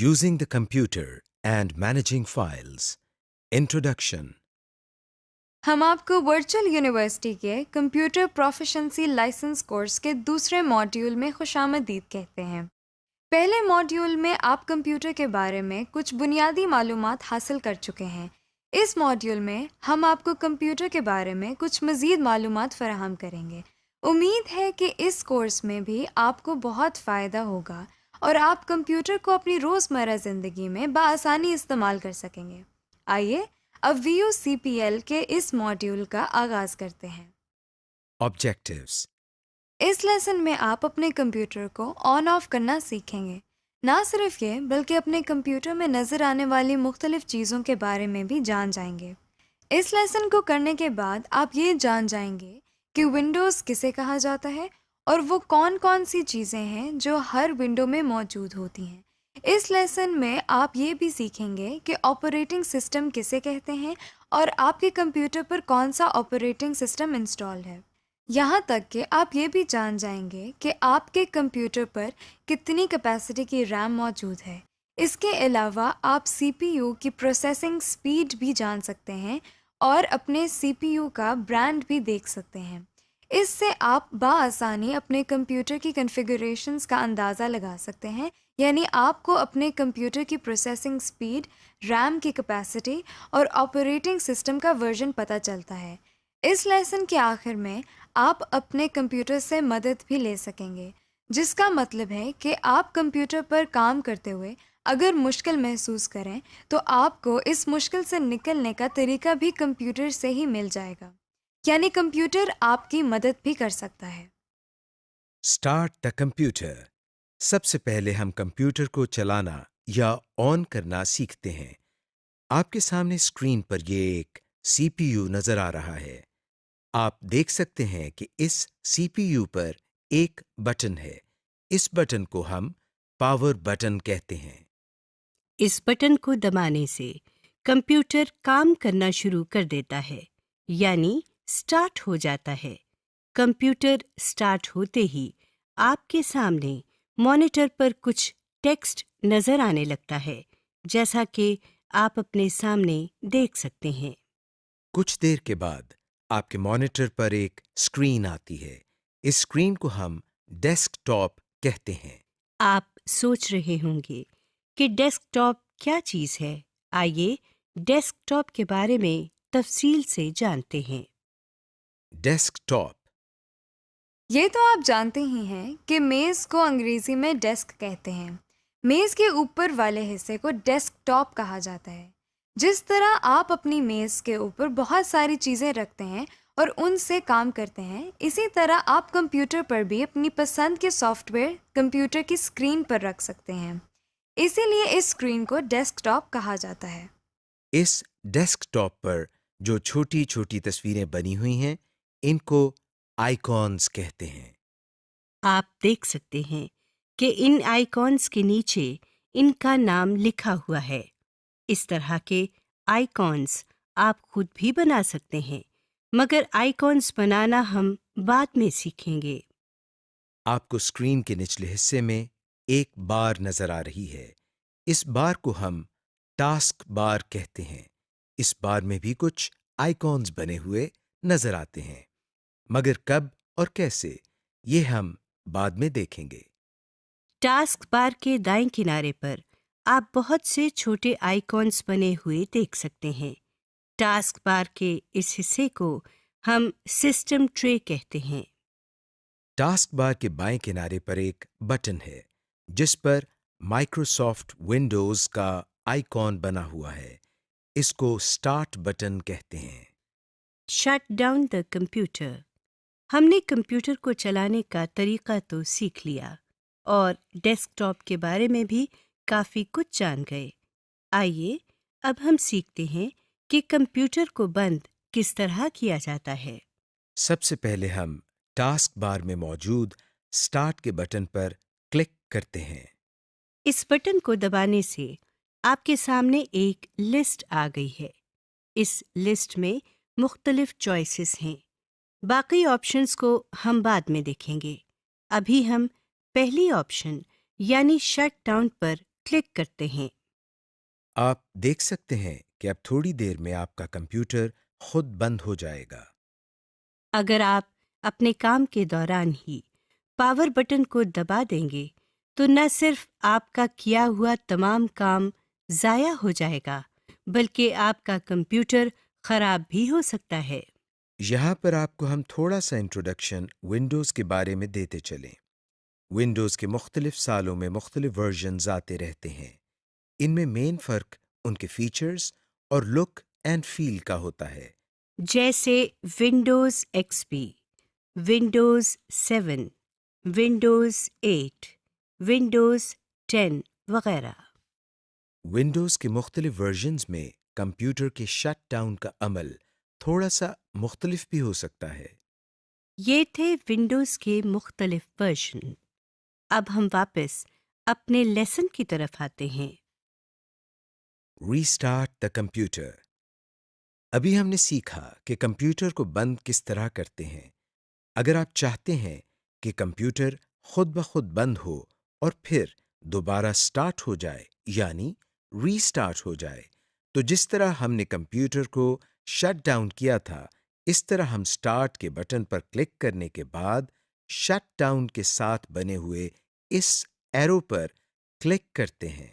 Using the computer and managing files. Introduction. ہم آپ کو ورچوئل یونیورسٹی کے کمپیوٹر پروفیشنسی لائسنس کورس کے دوسرے ماڈیول میں خوش آمدید کہتے ہیں۔ پہلے ماڈیول میں آپ کمپیوٹر کے بارے میں کچھ بنیادی معلومات حاصل کر چکے ہیں۔ اس ماڈیول میں ہم آپ کو کمپیوٹر کے بارے میں کچھ مزید معلومات فراہم کریں گے۔ امید ہے کہ اس کورس میں بھی آپ کو بہت فائدہ ہوگا اور آپ کمپیوٹر کو اپنی روزمرہ زندگی میں بآسانی استعمال کر سکیں گے۔ آئیے اب VUCPL کے اس ماڈیول کا آغاز کرتے ہیں۔ Objectives. اس لیسن میں آپ اپنے کمپیوٹر کو آن آف کرنا سیکھیں گے۔ نہ صرف یہ بلکہ اپنے کمپیوٹر میں نظر آنے والی مختلف چیزوں کے بارے میں بھی جان جائیں گے۔ اس لیسن کو کرنے کے بعد آپ یہ جان جائیں گے کہ ونڈوز کسے کہا جاتا ہے اور وہ کون کون سی چیزیں ہیں جو ہر ونڈو میں موجود ہوتی ہیں۔ اس لیسن میں آپ یہ بھی سیکھیں گے کہ آپریٹنگ سسٹم کسے کہتے ہیں اور آپ کے کمپیوٹر پر کون سا آپریٹنگ سسٹم انسٹال ہے۔ یہاں تک کہ آپ یہ بھی جان جائیں گے کہ آپ کے کمپیوٹر پر کتنی کیپیسٹی کی ریم موجود ہے۔ اس کے علاوہ آپ CPU کی پروسیسنگ سپیڈ بھی جان سکتے ہیں اور اپنے CPU کا برانڈ بھی دیکھ سکتے ہیں۔ اس سے آپ بآسانی اپنے کمپیوٹر کی کنفیگریشنز کا اندازہ لگا سکتے ہیں، یعنی آپ کو اپنے کمپیوٹر کی پروسیسنگ سپیڈ، ریم کی کیپیسٹی اور آپریٹنگ سسٹم کا ورژن پتہ چلتا ہے۔ اس لیسن کے آخر میں آپ اپنے کمپیوٹر سے مدد بھی لے سکیں گے، جس کا مطلب ہے کہ آپ کمپیوٹر پر کام کرتے ہوئے اگر مشکل محسوس کریں تو آپ کو اس مشکل سے نکلنے کا طریقہ بھی کمپیوٹر سے ہی مل جائے گا، یعنی کمپیوٹر آپ کی مدد بھی کر سکتا ہے۔ Start the computer. سب سے پہلے ہم کمپیوٹر کو چلانا یا آن کرنا سیکھتے ہیں۔ آپ کے سامنے اسکرین پر یہ ایک CPU نظر آ رہا ہے۔ آپ دیکھ سکتے ہیں کہ اس CPU پر ایک بٹن ہے۔ اس بٹن کو ہم پاور بٹن کہتے ہیں۔ اس بٹن کو دبانے سے کمپیوٹر کام کرنا شروع کر دیتا ہے، یعنی سٹارٹ ہو جاتا ہے۔ کمپیوٹر سٹارٹ ہوتے ہی آپ کے سامنے مانیٹر پر کچھ ٹیکسٹ نظر آنے لگتا ہے، جیسا کہ آپ اپنے سامنے دیکھ سکتے ہیں۔ کچھ دیر کے بعد آپ کے مانیٹر پر ایک اسکرین آتی ہے۔ اس اسکرین کو ہم ڈیسک ٹاپ کہتے ہیں۔ آپ سوچ رہے ہوں گے کہ ڈیسک ٹاپ کیا چیز ہے؟ آئیے ڈیسک ٹاپ کے بارے میں تفصیل سے جانتے ہیں۔ ڈیسک ٹاپ یہ تو آپ جانتے ہی ہیں کہ میز کو انگریزی میں ڈیسک کہتے ہیں۔ میز کے اوپر والے حصے کو ڈیسک ٹاپ کہا جاتا ہے۔ جس طرح آپ اپنی میز کے اوپر بہت ساری چیزیں رکھتے ہیں اور ان سے کام کرتے ہیں، اسی طرح آپ کمپیوٹر پر بھی اپنی پسند کے سافٹ ویئر کمپیوٹر کی اسکرین پر رکھ سکتے ہیں۔ اسی لیے اس اسکرین کو ڈیسک ٹاپ کہا جاتا ہے۔ اس ڈیسک ٹاپ پر جو چھوٹی چھوٹی تصویریں بنی ہوئی ہیں، ان کو آئیکونز کہتے ہیں۔ آپ دیکھ سکتے ہیں کہ ان آئیکونز کے نیچے ان کا نام لکھا ہوا ہے۔ اس طرح کے آئیکونز آپ خود بھی بنا سکتے ہیں، مگر آئیکونز بنانا ہم بعد میں سیکھیں گے۔ آپ کو اسکرین کے نچلے حصے میں ایک بار نظر آ رہی ہے۔ اس بار کو ہم ٹاسک بار کہتے ہیں۔ اس بار میں بھی کچھ آئیکونز بنے ہوئے نظر آتے ہیں، مگر کب اور کیسے یہ ہم بعد میں دیکھیں گے۔ ٹاسک بار کے دائیں کنارے پر آپ بہت سے چھوٹے آئیکونز بنے ہوئے دیکھ سکتے ہیں۔ ٹاسک بار کے اس حصے کو ہم سسٹم ٹرے کہتے ہیں۔ ٹاسک بار کے بائیں کنارے پر ایک بٹن ہے جس پر مائکروسافٹ ونڈوز کا آئیکن بنا ہوا ہے۔ اس کو اسٹارٹ بٹن کہتے ہیں۔ Shut down the computer. ہم نے کمپیوٹر کو چلانے کا طریقہ تو سیکھ لیا اور ڈیسک ٹاپ کے بارے میں بھی کافی کچھ جان گئے۔ آئیے اب ہم سیکھتے ہیں کہ کمپیوٹر کو بند کس طرح کیا جاتا ہے۔ سب سے پہلے ہم ٹاسک بار میں موجود اسٹارٹ کے بٹن پر کلک کرتے ہیں۔ اس بٹن کو دبانے سے آپ کے سامنے ایک لسٹ آ گئی ہے۔ اس لسٹ میں مختلف چوائسز ہیں۔ باقی آپشنز کو ہم بعد میں دیکھیں گے۔ ابھی ہم پہلی آپشن یعنی شٹ ڈاؤن پر کلک کرتے ہیں۔ آپ دیکھ سکتے ہیں کہ اب تھوڑی دیر میں آپ کا کمپیوٹر خود بند ہو جائے گا۔ اگر آپ اپنے کام کے دوران ہی پاور بٹن کو دبا دیں گے تو نہ صرف آپ کا کیا ہوا تمام کام ضائع ہو جائے گا بلکہ آپ کا کمپیوٹر خراب بھی ہو سکتا ہے۔ یہاں پر آپ کو ہم تھوڑا سا انٹروڈکشن ونڈوز کے بارے میں دیتے چلیں۔ ونڈوز کے مختلف سالوں میں مختلف ورژنز آتے رہتے ہیں۔ ان میں مین فرق ان کے فیچرز اور لک اینڈ فیل کا ہوتا ہے۔ جیسے ونڈوز ایکس پی، ونڈوز 7، ونڈوز 8، ونڈوز 10 وغیرہ۔ ونڈوز کے مختلف ورژنز میں کمپیوٹر کے شٹ ڈاؤن کا عمل تھوڑا سا مختلف بھی ہو سکتا ہے۔ یہ تھے ونڈوز کے مختلف ورژن۔ اب ہم واپس اپنے لیسن کی طرف آتے ہیں۔ Restart the computer. ابھی ہم نے سیکھا کہ کمپیوٹر کو بند کس طرح کرتے ہیں۔ اگر آپ چاہتے ہیں کہ کمپیوٹر خود بخود بند ہو اور پھر دوبارہ سٹارٹ ہو جائے یعنی ریسٹارٹ ہو جائے تو جس طرح ہم نے کمپیوٹر کو شٹ ڈاؤن کیا تھا اس طرح ہم سٹارٹ کے بٹن پر کلک کرنے کے بعد شٹ ڈاؤن کے ساتھ بنے ہوئے اس ایرو پر کلک کرتے ہیں۔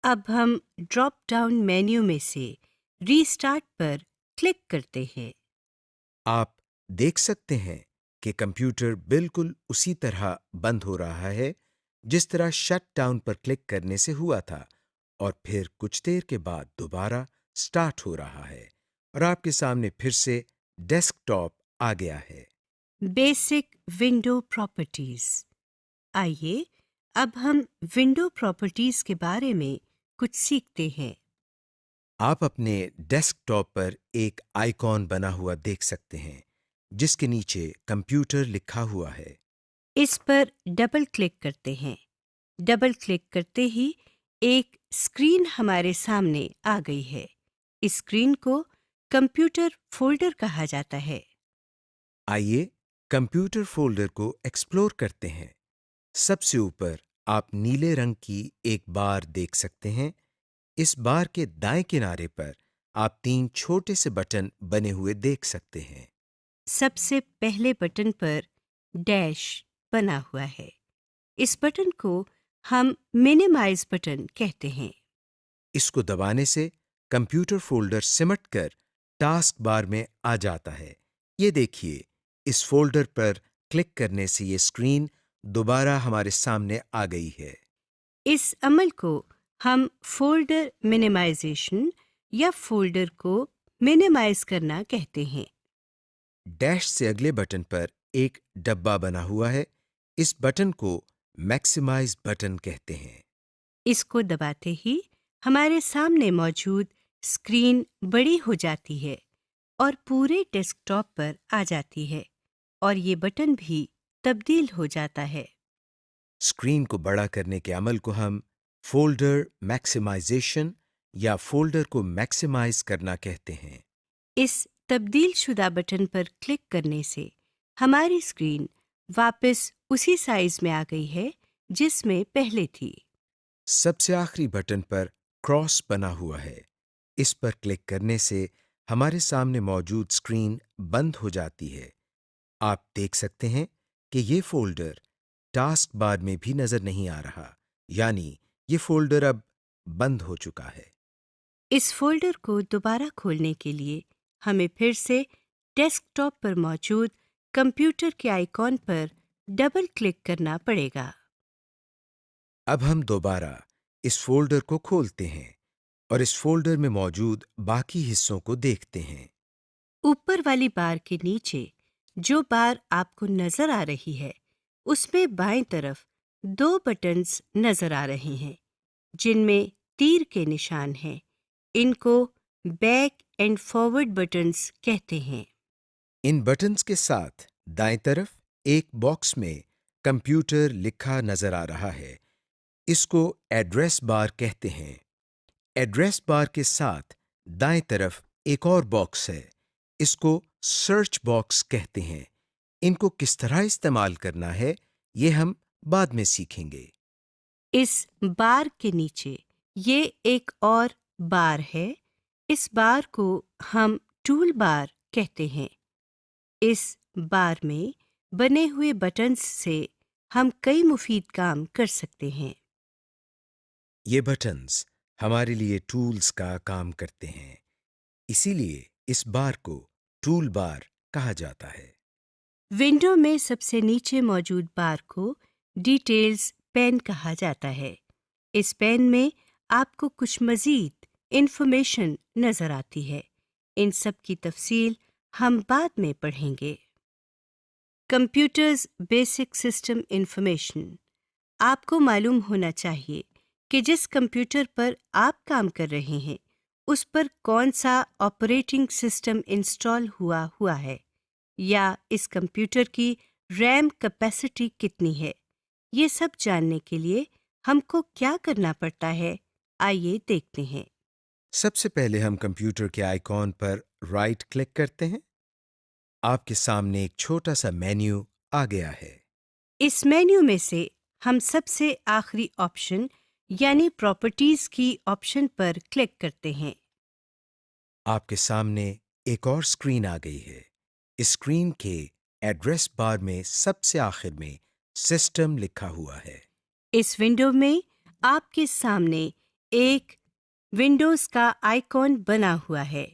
اب ہم ڈراپ ڈاؤن مینیو میں سے ریسٹارٹ پر کلک کرتے ہیں۔ آپ دیکھ سکتے ہیں کہ کمپیوٹر بالکل اسی طرح بند ہو رہا ہے جس طرح شٹ ڈاؤن پر کلک کرنے سے ہوا تھا اور پھر کچھ دیر کے بعد دوبارہ سٹارٹ ہو رہا ہے اور آپ کے سامنے پھر سے ڈیسک ٹاپ آ گیا ہے۔ Basic window properties. آئیے اب ہم ونڈو پراپرٹیز کے بارے میں کچھ سیکھتے ہیں۔ آپ اپنے ڈیسک ٹاپ پر ایک آئیکن بنا ہوا دیکھ سکتے ہیں جس کے نیچے کمپیوٹر لکھا ہوا ہے۔ اس پر ڈبل کلک کرتے ہیں۔ ڈبل کلک کرتے ہی ایک اسکرین ہمارے سامنے آ گئی ہے۔ اس اسکرین کو کمپیوٹر فولڈر کہا جاتا ہے۔ آئیے کمپیوٹر فولڈر کو ایکسپلور کرتے ہیں۔ سب سے اوپر آپ نیلے رنگ کی ایک بار دیکھ سکتے ہیں۔ اس بار کے دائیں کنارے پر آپ 3 چھوٹے سے بٹن بنے ہوئے دیکھ سکتے ہیں۔ سب سے پہلے بٹن پر ڈیش بنا ہوا ہے۔ اس بٹن کو ہم مینیمائز بٹن کہتے ہیں۔ اس کو دبانے سے کمپیوٹر فولڈر سمٹ کر ٹاسک بار میں آ جاتا ہے۔ یہ دیکھیے اس فولڈر پر کلک کرنے سے یہ اسکرین دوبارہ ہمارے سامنے آ گئی ہے۔ اس عمل کو ہم فولڈر مینیمائزیشن یا فولڈر کو مینیمائز کرنا کہتے ہیں۔ ڈیش سے اگلے بٹن پر ایک ڈبہ بنا ہوا ہے۔ اس بٹن کو میکسیمائز بٹن کہتے ہیں۔ اس کو دباتے ہی ہمارے سامنے موجود اسکرین بڑی ہو جاتی ہے اور پورے ڈیسک ٹاپ پر آ جاتی ہے اور یہ بٹن بھی تبدیل ہو جاتا ہے۔ اسکرین کو بڑا کرنے کے عمل کو ہم فولڈر میکسیمائزیشن یا فولڈر کو میکسیمائز کرنا کہتے ہیں۔ اس تبدیل شدہ بٹن پر کلک کرنے سے ہماری اسکرین واپس اسی سائز میں آ گئی ہے جس میں پہلے تھی۔ سب سے آخری بٹن پر کراس بنا ہوا ہے۔ اس پر کلک کرنے سے ہمارے سامنے موجود اسکرین بند ہو جاتی ہے۔ آپ دیکھ سکتے ہیں کہ یہ فولڈر ٹاسک بار میں بھی نظر نہیں آ رہا، یعنی یہ فولڈر اب بند ہو چکا ہے۔ اس فولڈر کو دوبارہ کھولنے کے لیے ہمیں پھر سے ڈیسک ٹاپ پر موجود کمپیوٹر کے آئیکن پر ڈبل کلک کرنا پڑے گا۔ اب ہم دوبارہ اس فولڈر کو کھولتے ہیں اور اس فولڈر میں موجود باقی حصوں کو دیکھتے ہیں۔ اوپر والی بار کے نیچے جو بار آپ کو نظر آ رہی ہے اس میں بائیں طرف 2 بٹنز نظر آ رہے ہیں جن میں تیر کے نشان ہیں۔ ان کو بیک اینڈ فارورڈ بٹنز کہتے ہیں۔ ان بٹنز کے ساتھ دائیں طرف ایک باکس میں کمپیوٹر لکھا نظر آ رہا ہے۔ اس کو ایڈریس بار کہتے ہیں۔ ایڈریس بار کے ساتھ دائیں طرف ایک اور باکس ہے۔ اس کو سرچ باکس کہتے ہیں۔ ان کو کس طرح استعمال کرنا ہے یہ ہم بعد میں سیکھیں گے۔ اس بار کے نیچے یہ ایک اور بار ہے. اس بار کو ہم ٹول بار کہتے ہیں. اس بار میں بنے ہوئے بٹنز سے ہم کئی مفید کام کر سکتے ہیں. یہ بٹنز ہمارے لیے ٹولز کا کام کرتے ہیں، اسی لیے اس بار کو ٹول بار کہا جاتا ہے. ونڈو میں سب سے نیچے موجود بار کو ڈیٹیلز پین کہا جاتا ہے. اس پین میں آپ کو کچھ مزید انفارمیشن نظر آتی ہے. ان سب کی تفصیل ہم بعد میں پڑھیں گے. Computers basic system information. آپ کو معلوم ہونا چاہیے کہ جس کمپیوٹر پر آپ کام کر رہے ہیں اس پر کون سا آپریٹنگ سسٹم انسٹال ہوا ہے، یا اس کمپیوٹر کی ریم کیپیسٹی کتنی ہے. یہ سب جاننے کے لیے ہم کو کیا کرنا پڑتا ہے، آئیے دیکھتے ہیں. سب سے پہلے ہم کمپیوٹر کے آئیکن پر رائٹ کلک کرتے ہیں. آپ کے سامنے ایک چھوٹا سا مینیو آ گیا ہے. اس مینیو میں سے ہم سب سے آخری آپشن یعنی پراپرٹیز کی آپشن پر کلک کرتے ہیں. آپ کے سامنے ایک اور اسکرین آ گئی ہے. اس اسکرین کے ایڈریس بار میں سب سے آخر میں سسٹم لکھا ہوا ہے. اس ونڈو میں آپ کے سامنے ایک ونڈوز کا آئیکن بنا ہوا ہے.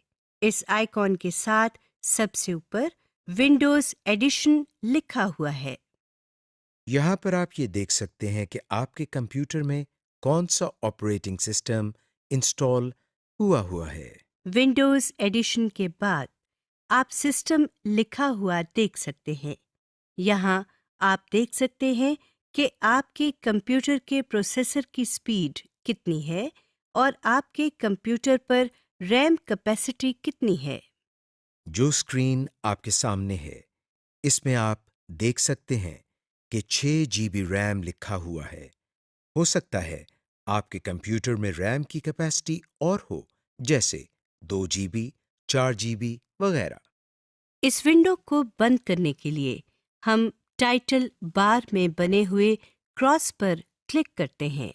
اس آئیکن کے ساتھ سب سے اوپر ونڈوز ایڈیشن لکھا ہوا ہے. یہاں پر آپ یہ دیکھ سکتے ہیں کہ آپ کے کمپیوٹر میں کون سا آپریٹنگ سسٹم انسٹال ہوا ہے. ونڈوز ایڈیشن کے بعد آپ سسٹم لکھا ہوا دیکھ سکتے ہیں. یہاں آپ دیکھ سکتے ہیں کہ آپ کے کمپیوٹر کے پروسیسر کی سپیڈ کتنی ہے اور آپ کے کمپیوٹر پر ریم کیپیسٹی کتنی ہے. جو اسکرین آپ کے سامنے ہے اس میں آپ دیکھ سکتے ہیں کہ 6 GB ریم لکھا ہوا ہے. ہو سکتا ہے آپ کے کمپیوٹر میں ریم کی کیپیسٹی اور ہو، جیسے 2 GB، 4 GB وغیرہ. اس ونڈو کو بند کرنے کے لیے ہم ٹائٹل بار میں بنے ہوئے کراس پر کلک کرتے ہیں.